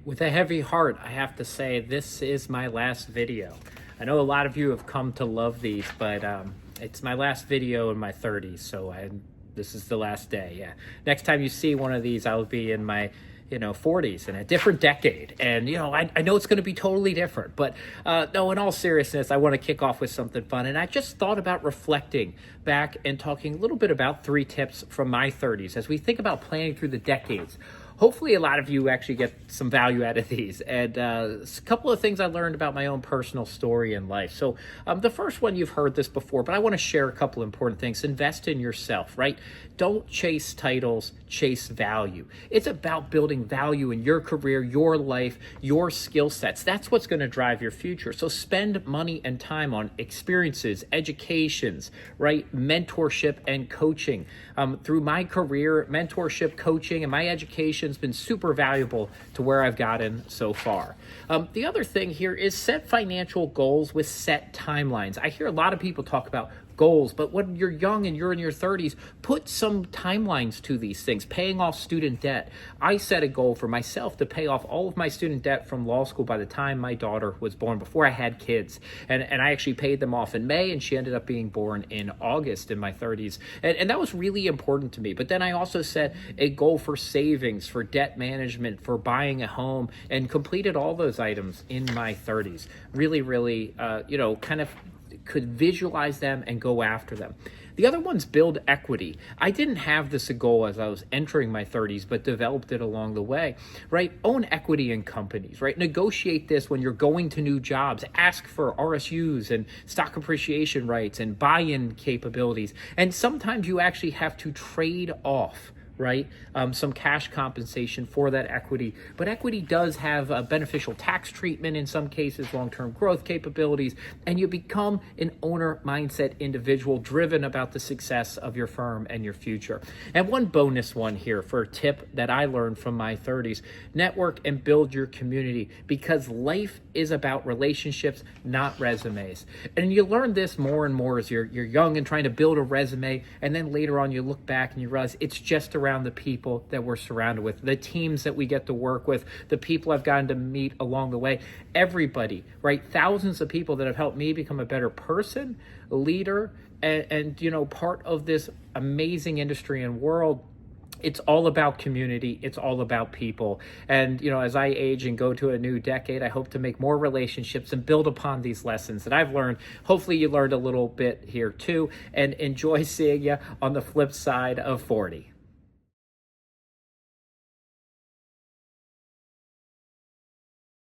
With a heavy heart, I have to say this is my last video. I know a lot of you have come to love these, but it's my last video in my 30s, so this is the last day. Yeah. Next time you see one of these, I'll be in my 40s in a different decade. And, I know it's going to be totally different, but no, in all seriousness, I want to kick off with something fun. And I just thought about reflecting back and talking a little bit about 3 tips from my 30s as we think about planning through the decades. Hopefully a lot of you actually get some value out of these, and a couple of things I learned about my own personal story in life. So the first one, you've heard this before, but I want to share a couple important things. Invest in yourself, right? Don't chase titles, chase value. It's about building value in your career, your life, your skill sets. That's what's going to drive your future. So spend money and time on experiences, educations, right? Mentorship and coaching. Through my career, mentorship, coaching, and my education has been super valuable to where I've gotten so far. The other thing here is set financial goals with set timelines. I hear a lot of people talk about goals, but when you're young and you're in your 30s, put some timelines to these things. Paying off student debt. I set a goal for myself to pay off all of my student debt from law school by the time my daughter was born, before I had kids. And I actually paid them off in May, and she ended up being born in August in my 30s. And that was really important to me. But then I also set a goal for savings, for debt management, for buying a home, and completed all those items in my 30s. Really, kind of could visualize them and go after them. The other one's build equity. I didn't have this a goal as I was entering my 30s, but developed it along the way, right? Own equity in companies, right? Negotiate this when you're going to new jobs. Ask for RSUs and stock appreciation rights and buy-in capabilities. And sometimes you actually have to trade off, right? Some cash compensation for that equity. But equity does have a beneficial tax treatment in some cases, long-term growth capabilities, and you become an owner mindset individual driven about the success of your firm and your future. And one bonus one here for a tip that I learned from my 30s, network and build your community, because life is about relationships, not resumes. And you learn this more and more as you're young and trying to build a resume, and then later on you look back and you realize it's just around the people that we're surrounded with, the teams that we get to work with, the people I've gotten to meet along the way, everybody, right? Thousands of people that have helped me become a better person, leader, and part of this amazing industry and world. It's all about community. It's all about people. And, as I age and go to a new decade, I hope to make more relationships and build upon these lessons that I've learned. Hopefully you learned a little bit here too, and enjoy seeing you on the flip side of 40.